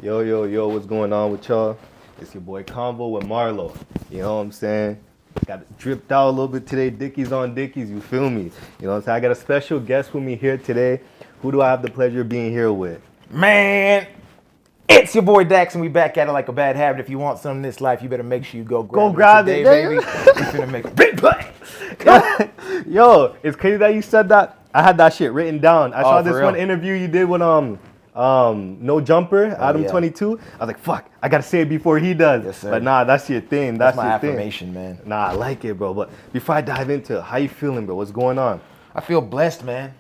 Yo, yo, yo, what's going on with y'all? It's your boy Convo with Marlo. You know what I'm saying? Got it dripped out a little bit today, Dickies on Dickies, you feel me? You know what I'm saying? I got a special guest with me here today. Who do I have the pleasure of being here with? Man, it's your boy Dax, and we back at it like a bad habit. If you want something in this life, you better make sure you go grab it today, baby. We finna make a big play. Yo, it's crazy that you said that. I had that shit written down. I saw this for real? one interview you did with No Jumper, Adam yeah. 22. I was like, fuck, I gotta say it before he does. Yes, sir. But nah, that's your thing. That's my your affirmation, thing. man. Nah, I like it, bro. But before I dive into it, how you feeling, bro? What's going on? I feel blessed, man.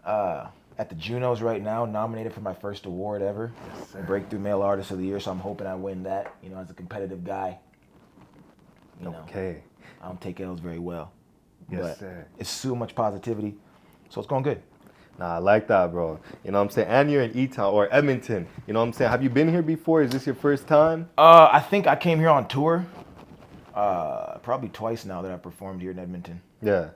At the Junos right now, nominated for my first award ever, Breakthrough Male Artist of the Year. So I'm hoping I win that. You know, as a competitive guy, you know, Okay. I don't take L's very well. Yes, but sir. it's so much positivity, so it's going good. Nah, I like that, bro. You know what I'm saying? And you're in E-Town or Edmonton. You know what I'm saying? Have you been here before? Is this your first time? I think I came here on tour, probably twice now that I performed here in Edmonton. Yeah.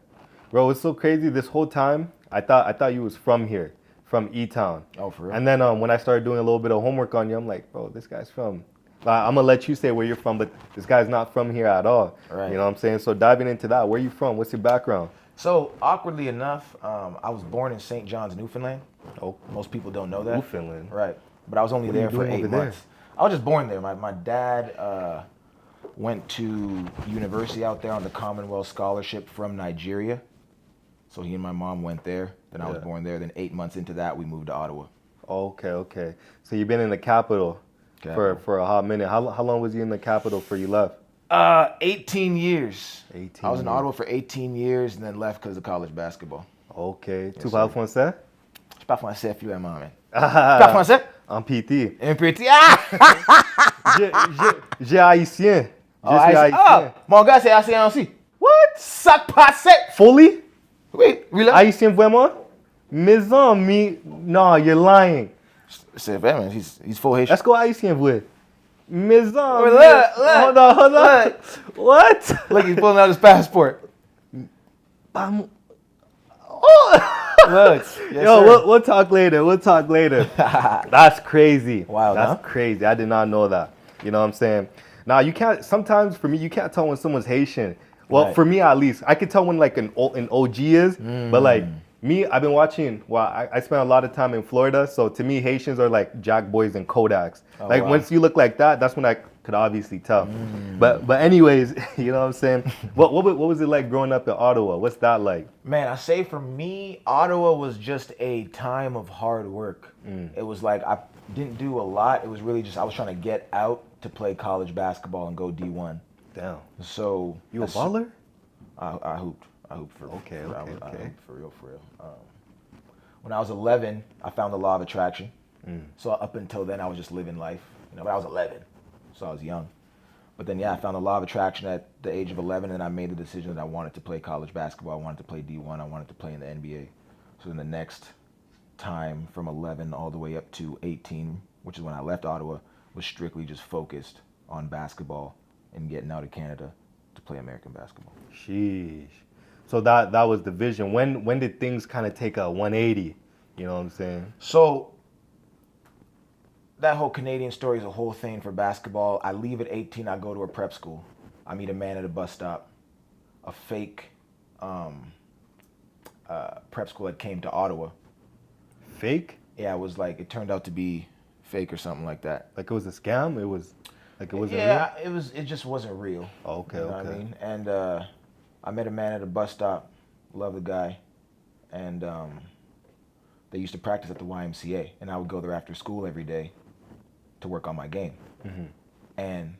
Bro, it's so crazy. This whole time, I thought you was from here, from E-Town. Oh, for real? And then when I started doing a little bit of homework on you, I'm like, bro, this guy's from... I'm going to let you say where you're from, but this guy's not from here at all. Right. You know what I'm saying? So diving into that, where you from? What's your background? So, awkwardly enough, I was born in St. John's, Newfoundland. Oh, Most people don't know that. Newfoundland. Right. But I was only What are you there for doing 8 over there? months. I was just born there. My dad went to university out there on the Commonwealth Scholarship from Nigeria. So he and my mom went there. Then I was Yeah. born there. Then 8 months into that, we moved to Ottawa. Okay. So you've been in the capital for a hot minute. How long was you in the capital before you left? 18 years. 18 I was in years. Ottawa for 18 years and then left because of college basketball. Ok. Tu sir. parles français? Je parle français fluemment, man. Tu parles français? En PT. Un petit. Ah! J'ai haïtien. Je suis haïtien. Ah! Mon gars, c'est haïtien aussi. What? Sac passé. Fully? Oui, là. Haïtien vraiment? Mes amis, no, you're lying. C'est vrai, man. He's full Haitian. Est-ce que haïtien vrai? Mes amis. Look. Hold on. Look. What? Look, he's pulling out his passport. Oh. Look. Yes, Yo, sir. we'll talk later. That's crazy. Wow, That's huh? crazy. I did not know that. You know what I'm saying? Now, you can't, sometimes for me, you can't tell when someone's Haitian. Well, Right. for me at least, I could tell when like an OG is, but like me, I've been watching, I spent a lot of time in Florida, so to me, Haitians are like Jack Boys and Kodaks. Like wow. once you look like that, that's when I could obviously tell. But anyways, you know what I'm saying? What was it like growing up in Ottawa? What's that like? Man, I say for me, Ottawa was just a time of hard work. It was like I didn't do a lot. It was really just I was trying to get out to play college basketball and go D1. Damn. So You a baller? I hooped. I hooped for Okay. I hooped for real. When I was 11, I found the law of attraction. So up until then, I was just living life. You know, but I was 11, so I was young. But then, I found the law of attraction at the age of 11, and I made the decision that I wanted to play college basketball. I wanted to play D1. I wanted to play in the NBA. So then the next time, from 11 all the way up to 18, which is when I left Ottawa, was strictly just focused on basketball and getting out of Canada to play American basketball. Sheesh. So that was the vision. When did things kind of take a 180? You know what I'm saying? So that whole Canadian story is a whole thing for basketball. I leave at 18. I go to a prep school. I meet a man at a bus stop, a fake prep school that came to Ottawa. Fake? Yeah, it turned out to be fake or something like that. Like it was a scam? It was like it wasn't Yeah, it just wasn't real. real? Okay, You know what I mean? And I met a man at a bus stop, love the guy, and they used to practice at the YMCA, and I would go there after school every day to work on my game. And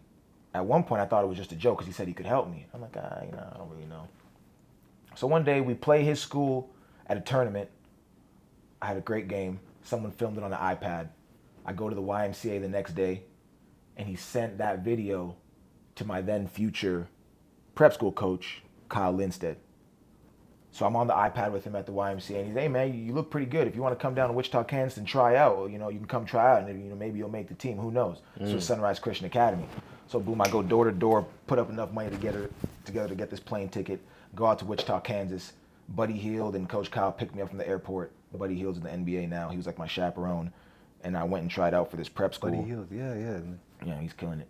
at one point, I thought it was just a joke because he said he could help me. I'm like, I don't really know. So one day, we play his school at a tournament. I had a great game. Someone filmed it on an iPad. I go to the YMCA the next day, and he sent that video to my then future prep school coach, Kyle Lindstedt. So I'm on the iPad with him at the YMCA, and he's, hey man, you look pretty good. If you want to come down to Wichita, Kansas and try out, you can come try out, and maybe you'll make the team. Who knows? So it's Sunrise Christian Academy. So boom, I go door to door, put up enough money together to get this plane ticket, go out to Wichita, Kansas. Buddy Hield and Coach Kyle picked me up from the airport. Buddy Hield's in the NBA now. He was like my chaperone. and I went and tried out for this prep school. Buddy Hield, yeah. Yeah, he's killing it.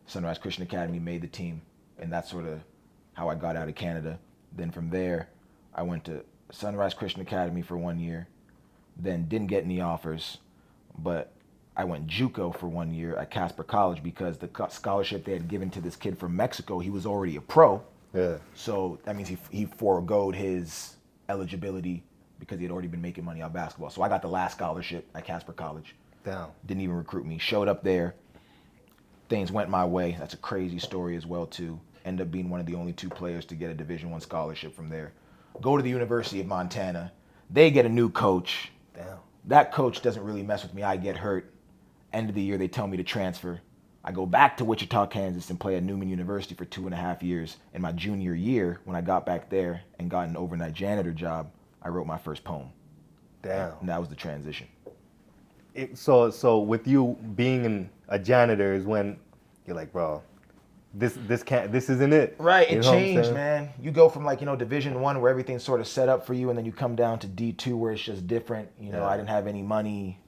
Sunrise Christian Academy made the team, and that's sort of how I got out of Canada. Then from there, I went to Sunrise Christian Academy for 1 year, then didn't get any offers, but I went JUCO for 1 year at Casper College because the scholarship they had given to this kid from Mexico, he was already a pro. Yeah. So that means he foregoed his eligibility because he had already been making money on basketball. So I got the last scholarship at Casper College. Damn. Didn't even recruit me. Showed up there. Things went my way. That's a crazy story as well too. End up being one of the only 2 players to get a Division I scholarship from there. Go to the University of Montana. They get a new coach. Damn. That coach doesn't really mess with me. I get hurt. End of the year, they tell me to transfer. I go back to Wichita, Kansas and play at Newman University for 2.5 years. In my junior year, when I got back there and got an overnight janitor job, I wrote my first poem. Damn. And that was the transition. So with you being a janitor is when you're like, bro, this isn't it. Right, You it know what I'm changed, saying? man. You go from Division I where everything's sort of set up for you, and then you come down to D2 where it's just different. Yeah. I didn't have any money,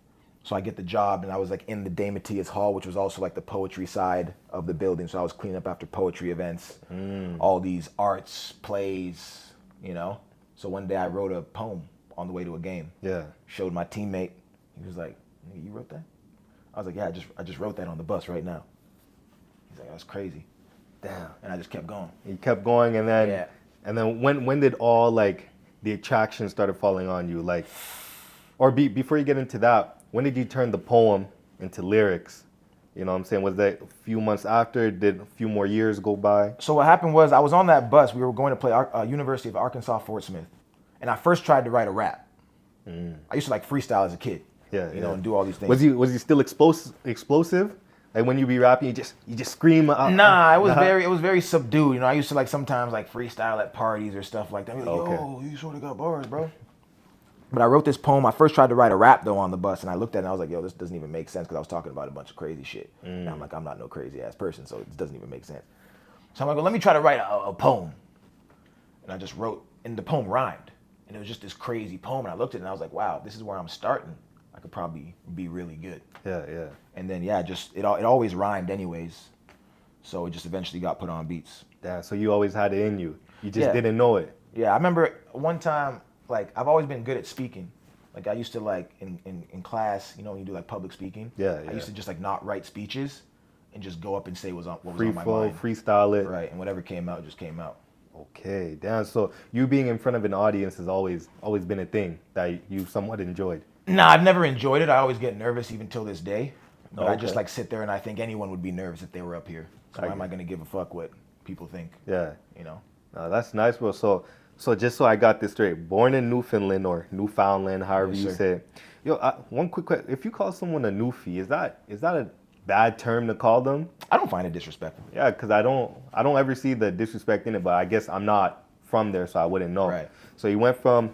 so I get the job, and I was like in the Day Matias Hall, which was also like the poetry side of the building. So I was cleaning up after poetry events, all these arts, plays, So one day I wrote a poem on the way to a game. Yeah. Showed my teammate. He was like, "Nigga, you wrote that?" I was like, "Yeah, I just wrote that on the bus right now." He's like, "That's crazy." Damn. And I just kept going. You kept going, and then Yeah. and then when did all like the attraction started falling on you? Like, or before you get into that, when did you turn the poem into lyrics? You know what I'm saying? Was that a few months after? Did a few more years go by? So what happened was I was on that bus. We were going to play University of Arkansas Fort Smith, and I first tried to write a rap. I used to like freestyle as a kid. Yeah, and do all these things. Was he still explosive? Like when you be rapping, you just scream out. Nah, it was very subdued. I used to like sometimes like freestyle at parties or stuff like that. I'd be like, Okay. "Yo, you sort of got bars, bro." But I wrote this poem. I first tried to write a rap though on the bus, and I looked at it and I was like, "Yo, this doesn't even make sense," because I was talking about a bunch of crazy shit. And I'm like, I'm not no crazy ass person, so it doesn't even make sense. So I'm like, well, let me try to write a poem. And I just wrote, and the poem rhymed, and it was just this crazy poem. And I looked at it and I was like, wow, this is where I'm starting. I could probably be really good. Yeah. And then it always rhymed anyways, so it just eventually got put on beats. Damn. So you always had it in you. You just Yeah. didn't know it. Yeah, I remember one time, like I've always been good at speaking. Like I used to like in class, when you do like public speaking. Yeah. I used to just like not write speeches and just go up and say what was on Free my flow, mind. freestyle it. Right, and whatever came out just came out. Okay, damn. So you being in front of an audience has always been a thing that you somewhat enjoyed. Nah, I've never enjoyed it. I always get nervous even till this day. But I Okay. just like sit there and I think anyone would be nervous if they were up here. So why am I gonna give a fuck what people think? Yeah. No, That's nice, bro. So just so I got this straight, born in Newfoundland or Newfoundland, however Yes, you sir. say it. Yo, one quick question: if you call someone a Newfie, is that a bad term to call them? I don't find it disrespectful. Yeah, because I don't ever see the disrespect in it, but I guess I'm not from there, so I wouldn't know. Right. So you went from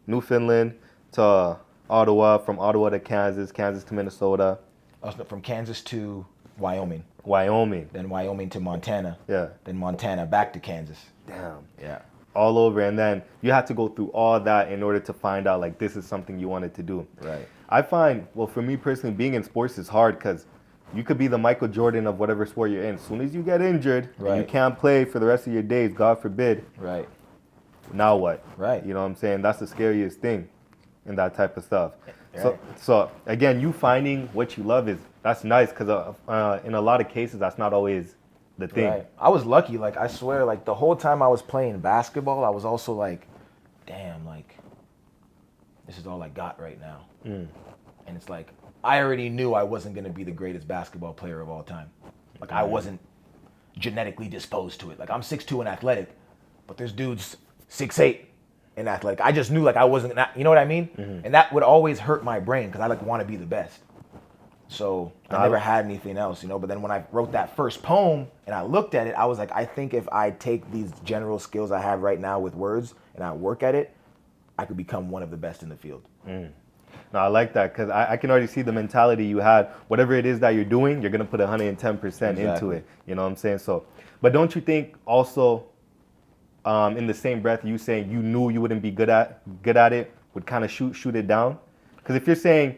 Newfoundland to Ottawa, from Ottawa to Kansas, Kansas to Minnesota, I was from Kansas to Wyoming, Wyoming. then Wyoming to Montana, Yeah. then Montana back to Kansas. Damn. Yeah. All over, and then you had to go through all that in order to find out like this is something you wanted to do. Right. I find, well, for me personally, being in sports is hard because you could be the Michael Jordan of whatever sport you're in. As soon as you get injured, and you Right. can't play for the rest of your days, God forbid, Right. now what? Right. You know what I'm saying? That's the scariest thing in that type of stuff. Right. So again, you finding what you love that's nice because in a lot of cases, that's not always the thing. Right. I was lucky. Like I swear, like the whole time I was playing basketball, I was also like, damn, like this is all I got right now. And it's like I already knew I wasn't gonna be the greatest basketball player of all time. Like I wasn't genetically disposed to it. Like I'm 6'2" and athletic, but there's dudes 6'8" and athletic. I just knew like I wasn't. You know what I mean? And that would always hurt my brain because I like want to be the best. So I never had anything else, But then when I wrote that first poem and I looked at it, I was like, I think if I take these general skills I have right now with words and I work at it, I could become one of the best in the field. No, I like that because I can already see the mentality you had. Whatever it is that you're doing, you're going to put 110% into Exactly. it. You know what I'm saying? So, but don't you think also in the same breath you saying you knew you wouldn't be good at it would kind of shoot it down? Because if you're saying,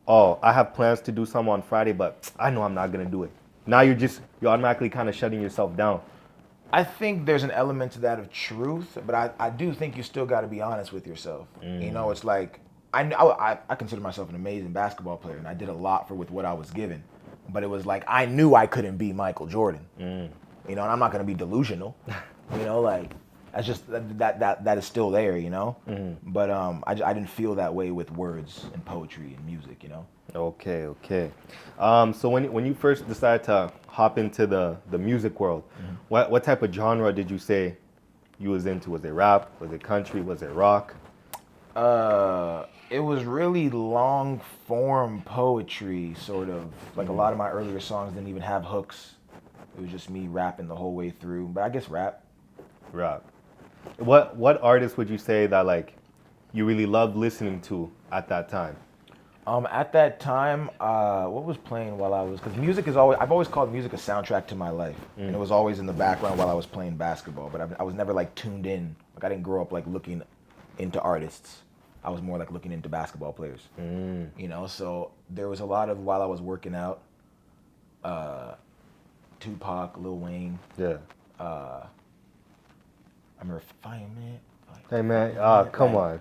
oh, I have plans to do something on Friday, but I know I'm not gonna do it. Now you're automatically kind of shutting yourself down. I think there's an element to that of truth, but I do think you still got to be honest with yourself. You know, it's like I consider myself an amazing basketball player, and I did a lot with what I was given. But it was like I knew I couldn't be Michael Jordan. You know, and I'm not going to be delusional. You know, like that's just that is still there. You know, but I didn't feel that way with words and poetry and music. You know. Okay. So when you first decided to hop into the music world, what type of genre did you say you was into? Was it rap? Was it country? Was it rock? It was really long form poetry, sort of. Like a lot of my earlier songs didn't even have hooks. It was just me rapping the whole way through. But I guess rap. Rap. What artist would you say that like you really loved listening to at that time? At that time, what was playing while I was, because music is always, I've always called music a soundtrack to my life. And it was always in the background while I was playing basketball, but I was never like tuned in. Like I didn't grow up like looking into artists. I was more like looking into basketball players. You know, so there was a lot of, while I was working out, Tupac, Lil Wayne. Yeah. I remember Fireman. Hey man, come on.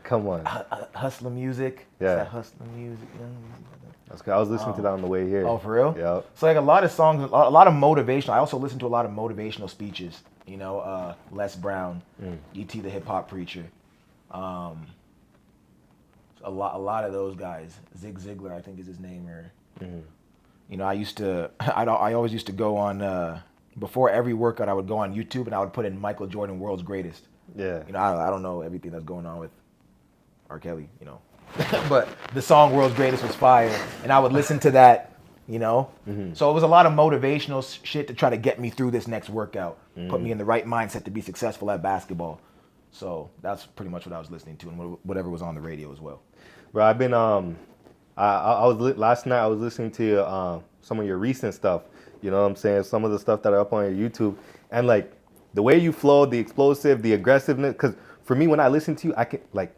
Hustler music. Yeah. That hustler music. That's good. I was listening to that on the way here. Oh, for real? Yeah. So like a lot of songs, a lot of motivation. I also listen to a lot of motivational speeches. You know, Les Brown, E.T. the Hip Hop Preacher. A lot of those guys. Zig Ziglar, I think is his name. Or, you know, I always used to go on, before every workout, I would go on YouTube and I would put in Michael Jordan World's Greatest. Yeah. You know, I don't know everything that's going on with R. Kelly, you know. But the song World's Greatest was fire. And I would listen to that, you know. So it was a lot of motivational shit to try to get me through this next workout. Put me in the right mindset to be successful at basketball. So that's pretty much what I was listening to and whatever was on the radio as well. Bro, I've been last night I was listening to some of your recent stuff. You know what I'm saying? Some of the stuff that are up on your YouTube, and like the way you flow, the explosive, the aggressiveness. Because for me, when I listen to you, I can like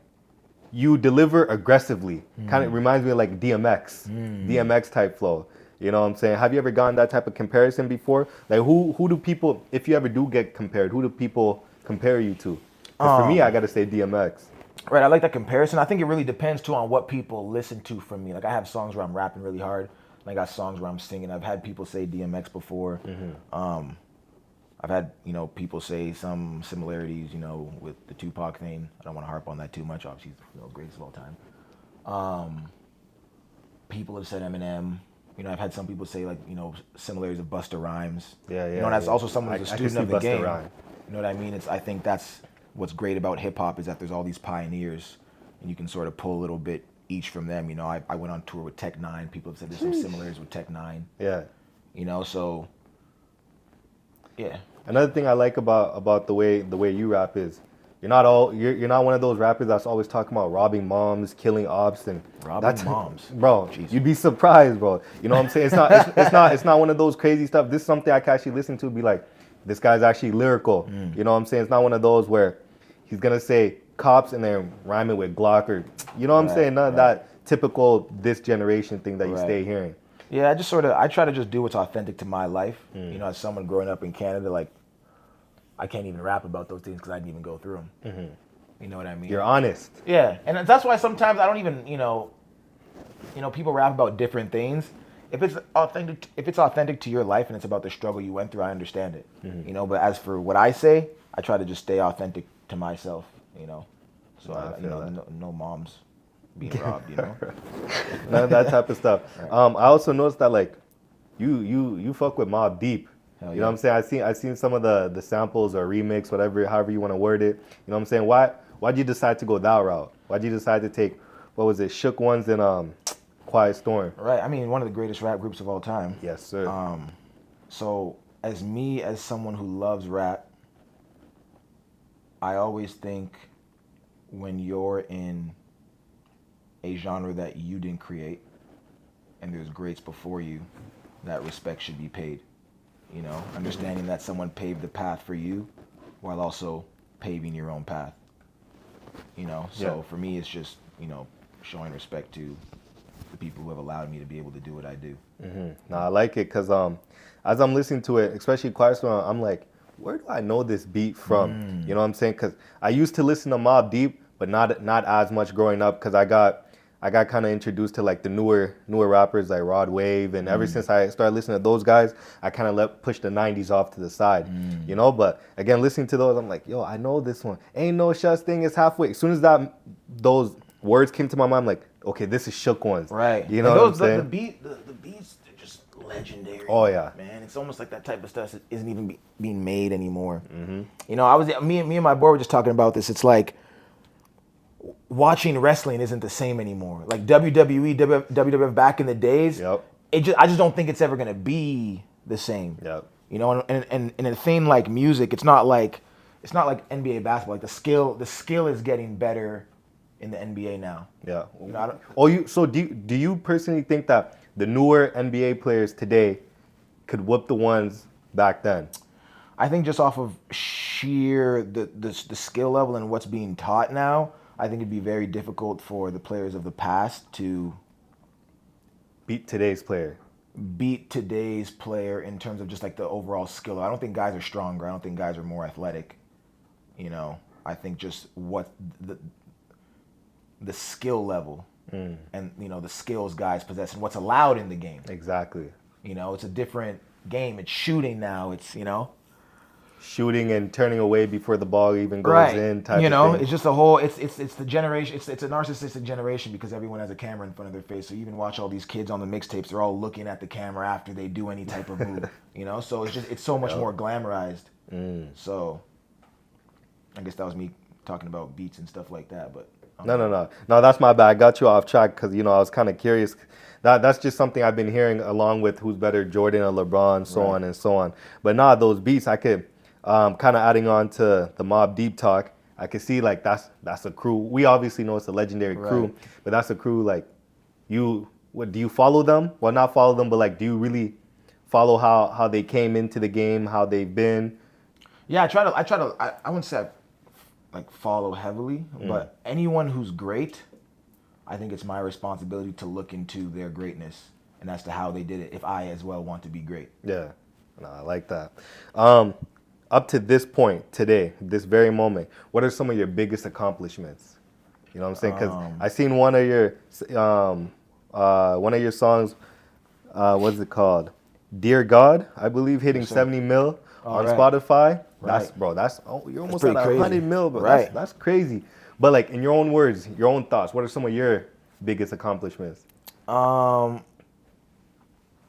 you deliver aggressively. Kind of reminds me of like DMX type flow. You know what I'm saying? Have you ever gotten that type of comparison before? Like who do people, if you ever do get compared, who do people compare you to? 'Cause for me, I gotta say DMX. Right, I like that comparison. I think it really depends too on what people listen to from me. Like I have songs where I'm rapping really hard, and I got songs where I'm singing. I've had people say DMX before. I've had, you know, people say some similarities, you know, with the Tupac thing. I don't want to harp on that too much. Obviously, he's, you know, greatest of all time. People have said Eminem. You know, I've had some people say like, you know, similarities of Busta Rhymes. Yeah. You know, and that's also someone who's a student of the game. Rhyme. You know what I mean? I think that's what's great about hip hop is that there's all these pioneers, and you can sort of pull a little bit each from them. You know, I went on tour with Tech Nine. People have said there's some similarities with Tech Nine. Yeah. You know, so yeah. Another thing I like about the way you rap is you're not one of those rappers that's always talking about robbing moms, killing ops, and Robbing moms, bro. Jeez. You'd be surprised, bro. You know what I'm saying? It's not one of those crazy stuff. This is something I can actually listen to and be like, this guy's actually lyrical. You know what I'm saying? It's not one of those where he's gonna say cops and then rhyme it with Glock or, you know what I'm saying? None of that typical this generation thing that you stay hearing. Yeah, I try to just do what's authentic to my life. You know, as someone growing up in Canada, like I can't even rap about those things because I didn't even go through them. You know what I mean? You're honest. Yeah, and that's why sometimes I don't even, you know, people rap about different things. If it's authentic to your life and it's about the struggle you went through, I understand it. You know, but as for what I say, I try to just stay authentic to myself. You know, so no moms being robbed. You know, None of that type of stuff. Right. I also noticed that like you fuck with Mobb Deep. Hell you know what I'm saying? I've seen some of the samples or remix, however you want to word it. You know what I'm saying? Why'd you decide to go that route? Why'd you decide to take, what was it, Shook Ones and Quiet Storm? Right. I mean, one of the greatest rap groups of all time. Yes, sir. So as someone who loves rap, I always think when you're in a genre that you didn't create and there's greats before you, that respect should be paid. You know, understanding that someone paved the path for you while also paving your own path. You know, so for me, it's just, you know, showing respect to the people who have allowed me to be able to do what I do. No, I like it because as I'm listening to it, especially Quiet Storm, I'm like, where do I know this beat from? You know what I'm saying? Because I used to listen to Mobb Deep, but not as much growing up because I got kind of introduced to like the newer rappers like Rod Wave, and ever since I started listening to those guys, I kind of push the 90s off to the side, you know. But again, listening to those, I'm like, yo, I know this one. Ain't no such thing as halfway. As soon as those words came to my mind, I'm like, okay, this is Shook Ones, Right. You know and what I'm saying? The beats, they're just legendary. Oh yeah, man. It's almost like that type of stuff isn't even being made anymore. You know, me and my boy were just talking about this. It's like watching wrestling isn't the same anymore. Like WWE, WWF back in the days, Yep. I just don't think it's ever gonna be the same. Yep. You know, and a thing like music, it's not like NBA basketball. Like the skill is getting better in the NBA now. Yeah. You know, So do you personally think that the newer NBA players today could whoop the ones back then? I think just off of sheer the skill level and what's being taught now, I think it'd be very difficult for the players of the past to Beat today's player. beat today's player in terms of just like the overall skill. I don't think guys are stronger. I don't think guys are more athletic. You know, I think just what the skill level and, you know, the skills guys possess and what's allowed in the game. Exactly. You know, it's a different game. It's shooting now. It's, you know. Shooting and turning away before the ball even goes in type you know, of thing. it's just a whole it's the generation, it's a narcissistic generation because everyone has a camera in front of their face. So you even watch all these kids on the mixtapes, they're all looking at the camera after they do any type of move. You know, so it's so much more glamorized. So I guess that was me talking about beats and stuff like that, but No, that's my bad. I got you off track because, you know, I was kind of curious. That's just something I've been hearing along with who's better, Jordan or LeBron, so on and so on. But those beats, I could kind of adding on to the Mobb Deep talk. I could see like that's a crew. We obviously know it's a legendary crew, but that's a crew like do you follow them? Well, not follow them, but like do you really follow how they came into the game, how they've been? Yeah, I wouldn't say I like follow heavily, but anyone who's great, I think it's my responsibility to look into their greatness and as to how they did it if I as well want to be great. Yeah, no, I like that. Up to this point today, this very moment, what are some of your biggest accomplishments? You know what I'm saying? Because I seen one of your songs. What's it called? Dear God, I believe, hitting 70 mil on Spotify. That's you're almost at 100 mil, bro. Right. That's crazy. But like in your own words, your own thoughts, what are some of your biggest accomplishments? All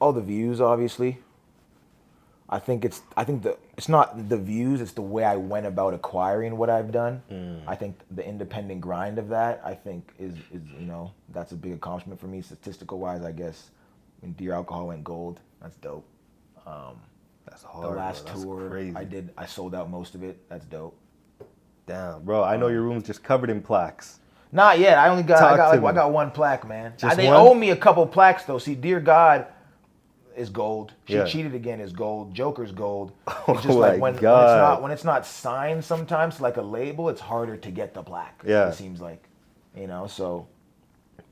the views, obviously. I think it's not the views, it's the way I went about acquiring what I've done. I think the independent grind of that, I think is you know, that's a big accomplishment for me statistical wise, I guess. When Dear Alcohol went gold, that's dope. That's hard. The last bro. That's tour crazy. I sold out most of it. That's dope. Damn, bro. I know your room's just covered in plaques. Not yet. I got one plaque, man. They owe me a couple plaques though. See, Dear God is gold. She Cheated Again is gold. Joker's gold. It's just like when it's not signed sometimes like a label, it's harder to get the plaque. Yeah. It seems like, you know, so.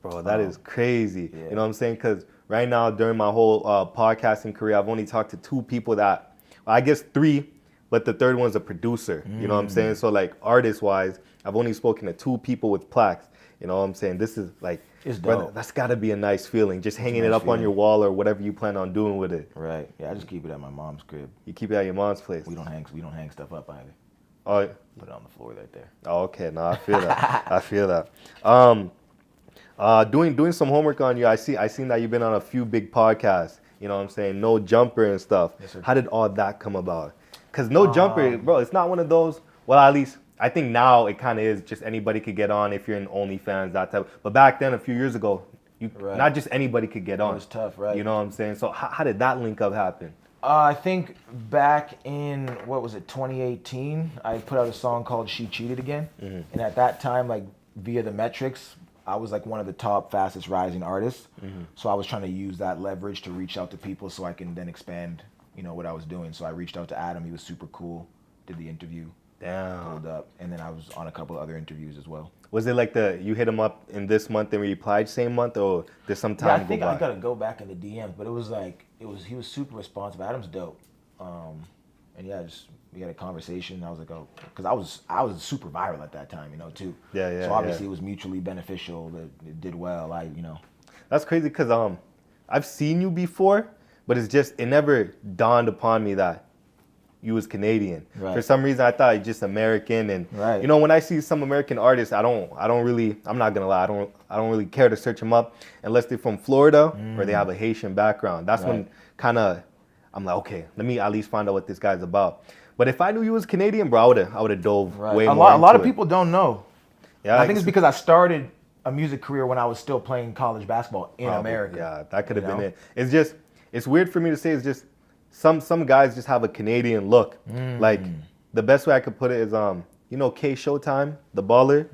Bro, that is crazy. Yeah. You know what I'm saying? Because right now during my whole podcasting career, I've only talked to two people that, I guess three, but the third one's a producer. You know what I'm saying? So like artist-wise, I've only spoken to two people with plaques. You know what I'm saying? This is like, brother, that's got to be a nice feeling. Just hanging it up on your wall or whatever you plan on doing with it. Right. Yeah, I just keep it at my mom's crib. You keep it at your mom's place. We don't hang stuff up either. Oh, put it on the floor right there. Oh, okay. No, I feel that. I feel that. Doing some homework on you. I seen that you've been on a few big podcasts. You know what I'm saying? No Jumper and stuff. Yes, sir. How did all that come about? Because No Jumper, bro, it's not one of those. Well, at least I think now it kind of is. Just anybody could get on if you're in OnlyFans, that type. But back then, a few years ago, not just anybody could get on. It was tough, right? You know what I'm saying? So how did that link up happen? I think back in, 2018, I put out a song called She Cheated Again. And at that time, like via the metrics, I was like one of the top fastest rising artists. So I was trying to use that leverage to reach out to people so I can then expand, you know, what I was doing. So I reached out to Adam. He was super cool. Did the interview. Damn. Pulled up. And then I was on a couple of other interviews as well. Was it like you hit him up in this month and replied same month, or did some Yeah, I time go think by? I gotta go back in the DMs, but it was like he was super responsive. Adam's dope, and yeah, just we had a conversation. I was like, oh, because I was super viral at that time, too. Yeah, yeah, So obviously yeah. it was mutually beneficial. It did well. That's crazy because I've seen you before, but it never dawned upon me that you was Canadian. For Right. some reason, I thought you just American. And Right. when I see some American artists, I don't really. I'm not gonna lie. I don't really care to search them up unless they're from Florida or they have a Haitian background. That's when Right. kind of I'm like, okay, let me at least find out what this guy's about. But if I knew you was Canadian, bro, I would have dove Right. way A more lot into of it. people don't know. Yeah, And I think it's because I started a music career when I was still playing college basketball in probably, America. yeah, that could have you been know? it. It's weird for me to say. It's just some guys just have a Canadian look. Like the best way I could put it is K Showtime, the baller,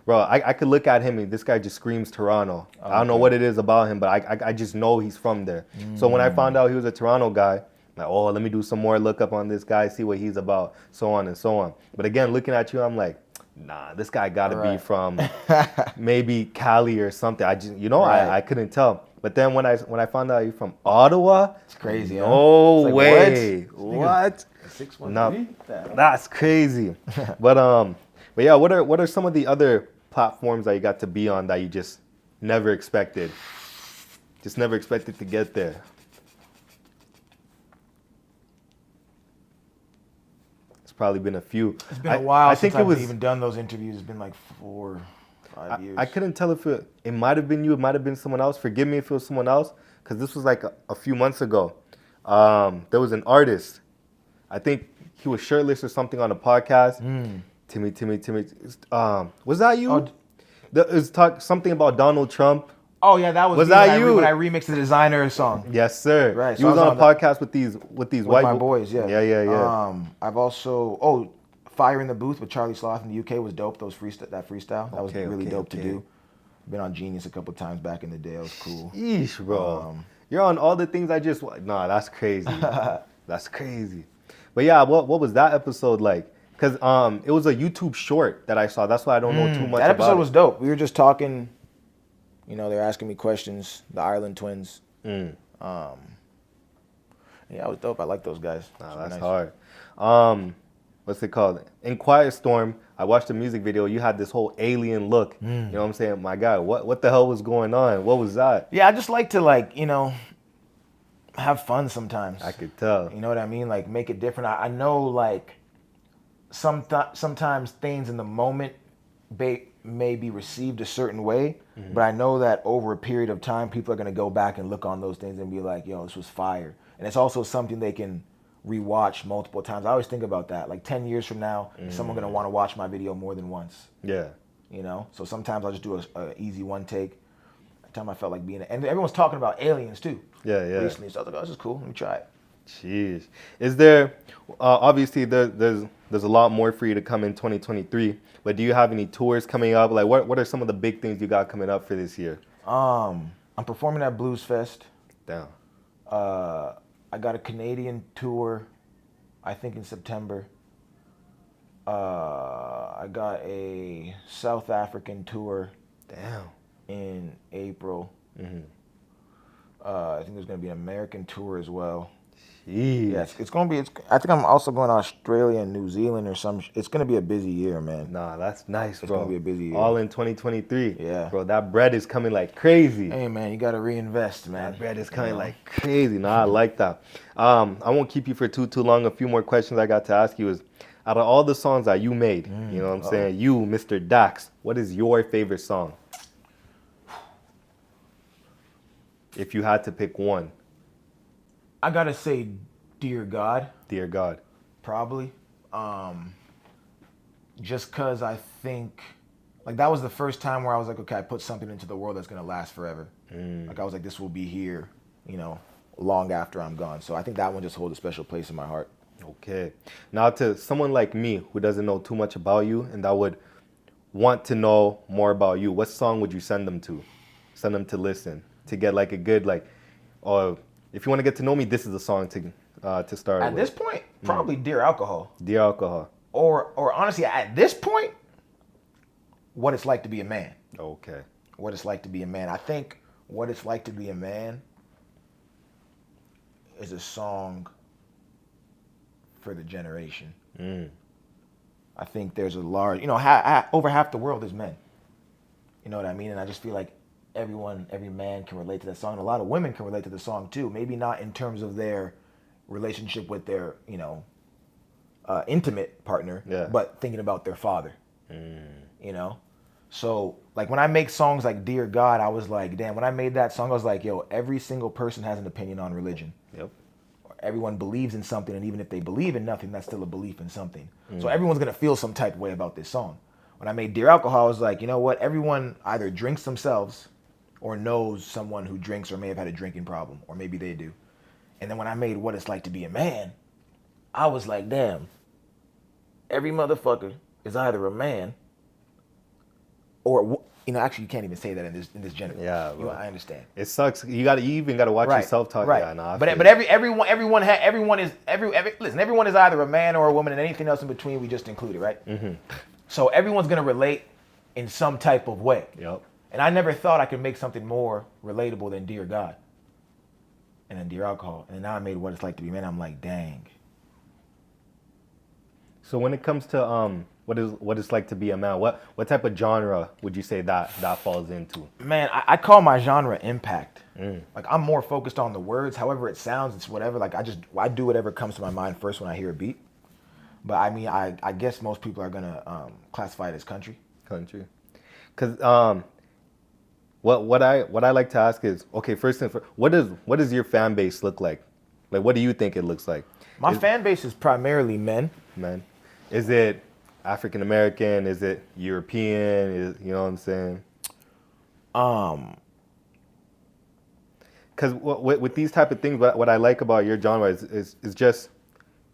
bro. I could look at him and this guy just screams Toronto. I don't know what it is about him, but I just know he's from there. So when I found out he was a Toronto guy, like, oh, let me do some more look up on this guy, see what he's about, so on and so on. But again, looking at you, I'm like, nah, this guy got to be Right. from maybe Cali or something. I just, Right. I couldn't tell. But then when I found out you're from Ottawa, It's crazy, huh? no It's like, way. what? What? 613? No, that's crazy. but yeah, what are some of the other platforms that you got to be on that you just never expected? Just never expected to get there. It's probably been a few. It's been a while I since think it I've was. even done those interviews. It's been like 4-5 years. I couldn't tell if it might have been you, it might have been someone else. Forgive me if it was someone else, because this was like a few months ago. There was an artist. I think he was shirtless or something on a podcast. Timmy. Was that you? Oh, It was something about Donald Trump. Oh yeah, that was Was me that when you? when I remixed the Designer song. Yes, sir. Right, He so I was was on on a that- podcast with these With white my boys, yeah. Yeah. I've also Fire in the Booth with Charlie Sloth in the UK was dope. That freestyle. That was really dope to do. Been on Genius a couple times back in the day. It was cool. Yeesh, bro. You're on all the things I just. Nah, that's crazy. That's crazy. But yeah, what was that episode like? Because it was a YouTube short that I saw. That's why I don't know too much That about episode it. was dope. We were just talking. They were asking me questions. The Ireland twins. Yeah, it was dope. I like those guys. Nah, Super that's nice. hard. What's it called? In Quiet Storm, I watched the music video. You had this whole alien look. You know what I'm saying? My God, what the hell was going on? What was that? Yeah, I just like to have fun sometimes. I could tell. You know what I mean? Like make it different. I know like sometimes things in the moment may be received a certain way, but I know that over a period of time, people are gonna go back and look on those things and be like, "Yo, this was fire." And it's also something they can rewatch multiple times. I always think about that. Like 10 years from now, is someone gonna want to watch my video more than once? Yeah. So sometimes I'll just do a easy one take. That time I felt like being, and everyone's talking about aliens too. Yeah. Recently, so I was like, "Oh, this is cool. Let me try it." Jeez. Is there, obviously there's a lot more for you to come in 2023, but do you have any tours coming up? Like what are some of the big things you got coming up for this year? I'm performing at Blues Fest. Damn. I got a Canadian tour, I think in September. I got a South African tour Damn. in April. I think there's going to be an American tour as well. Jeez. Yes, it's going to be. I think I'm also going to Australia and New Zealand or some. It's going to be a busy year, man. Nah, that's nice, bro. It's gonna be a busy year. All in 2023. Yeah. Bro, that bread is coming like crazy. Hey, man, you got to reinvest, man. That bread is coming like crazy. Nah, I like that. I won't keep you for too long. A few more questions I got to ask you is, out of all the songs that you made, you know what I'm saying? You, Mr. Dax, what is your favorite song? If you had to pick one. I got to say, Dear God. Dear God. Probably. Just because I think, like, that was the first time where I was like, okay, I put something into the world that's going to last forever. Like, I was like, this will be here, long after I'm gone. So I think that one just holds a special place in my heart. Okay. Now to someone like me who doesn't know too much about you and that would want to know more about you, what song would you send them to? Send them to listen, to get like a good, or if you want to get to know me, this is the song to start At with. this point, probably Dear Alcohol. Dear Alcohol. Or honestly, at this point, What It's Like to Be a Man. Okay. What It's Like to Be a Man. I think What It's Like to Be a Man is a song for the generation. I think there's a large, over half the world is men. You know what I mean? And I just feel like every man can relate to that song. And a lot of women can relate to the song too. Maybe not in terms of their relationship with their, intimate partner, but thinking about their father. So like when I make songs like Dear God, I was like, damn, when I made that song, I was like, yo, every single person has an opinion on religion. Yep. Everyone believes in something, and even if they believe in nothing, that's still a belief in something. So everyone's gonna feel some type of way about this song. When I made Dear Alcohol, I was like, you know what? Everyone either drinks themselves or knows someone who drinks or may have had a drinking problem, or maybe they do. And then when I made What It's Like to Be a Man, I was like, damn, every motherfucker is either a man or, actually you can't even say that in this general. Yeah, bro. I understand. It sucks. You even gotta watch yourself talk. Right. Yeah, nah, but everyone is either a man or a woman, and anything else in between we just included, right? So everyone's gonna relate in some type of way. Yep. And I never thought I could make something more relatable than Dear God, and then Dear Alcohol, and now I made What It's Like to Be a Man. I'm like, dang. So when it comes to what it's like to be a man, what type of genre would you say that falls into? Man, I call my genre impact. Like I'm more focused on the words. However it sounds, it's whatever. Like I do whatever comes to my mind first when I hear a beat. But I mean, I guess most people are gonna classify it as country. Country, because what I like to ask is, okay, first and first, what does your fan base look like? Like, what do you think it looks like? My fan base is primarily men. Men, is it African American? Is it European? You know what I'm saying? Because with these type of things, what I like about your genre is just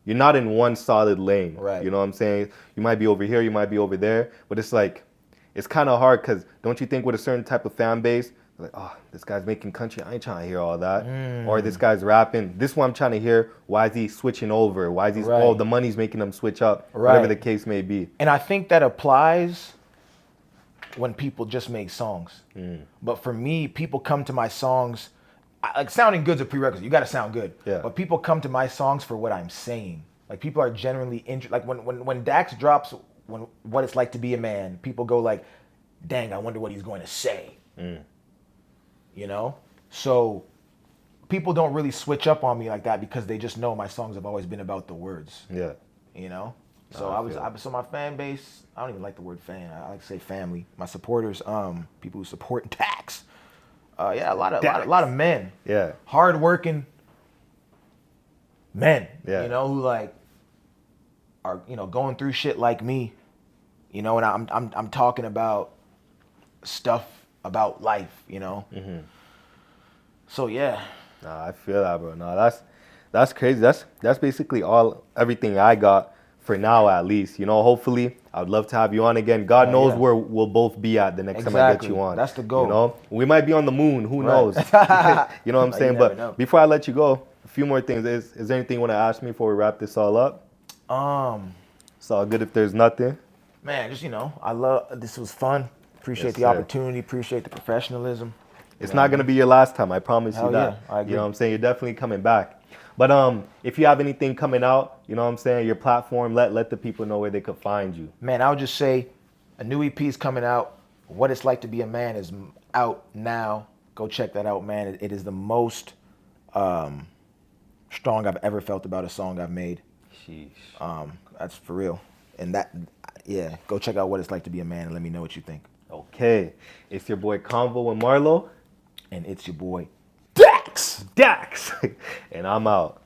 you're not in one solid lane. Right. You know what I'm saying? You might be over here, you might be over there, but it's like it's kind of hard because don't you think with a certain type of fan base, like, oh, this guy's making country, I ain't trying to hear all that. Or this guy's rapping, this one I'm trying to hear, why is he switching over? Why is he, oh, the money's making him switch up, whatever the case may be. And I think that applies when people just make songs. But for me, people come to my songs, like sounding good's a prerequisite, you gotta sound good. Yeah. But people come to my songs for what I'm saying. Like people are generally interested, like when Dax drops What It's Like to Be a Man, people go like, dang, I wonder what he's going to say. You know? So people don't really switch up on me like that because they just know my songs have always been about the words. Yeah. You know? So so my fan base, I don't even like the word fan. I like to say family. My supporters, people who support Dax. Yeah, a lot of men. Yeah. Hardworking men. Yeah. You know, who like are, going through shit like me. You know, and I'm talking about stuff about life, So yeah. Nah, I feel that, bro. Nah, that's crazy. That's basically everything I got for now, at least. Hopefully, I'd love to have you on again. God knows where we'll both be at the next time I get you on. That's the goal. We might be on the moon. Who knows? You know what I'm saying? But before I let you go, a few more things. Is there anything you want to ask me before we wrap this all up? It's all good if there's nothing. Man, just this was fun. Appreciate the opportunity. Appreciate the professionalism. It's not gonna be your last time. I promise you that. Yeah, I agree. You know what I'm saying? You're definitely coming back. But if you have anything coming out, you know what I'm saying, your platform, let the people know where they could find you. Man, I would just say a new EP is coming out. What It's Like to Be a Man is out now. Go check that out, man. It is the most strong I've ever felt about a song I've made. Sheesh. That's for real. And go check out What It's Like to Be a Man and let me know what you think. Okay. It's your boy Convowmarlo. And it's your boy Dax. And I'm out.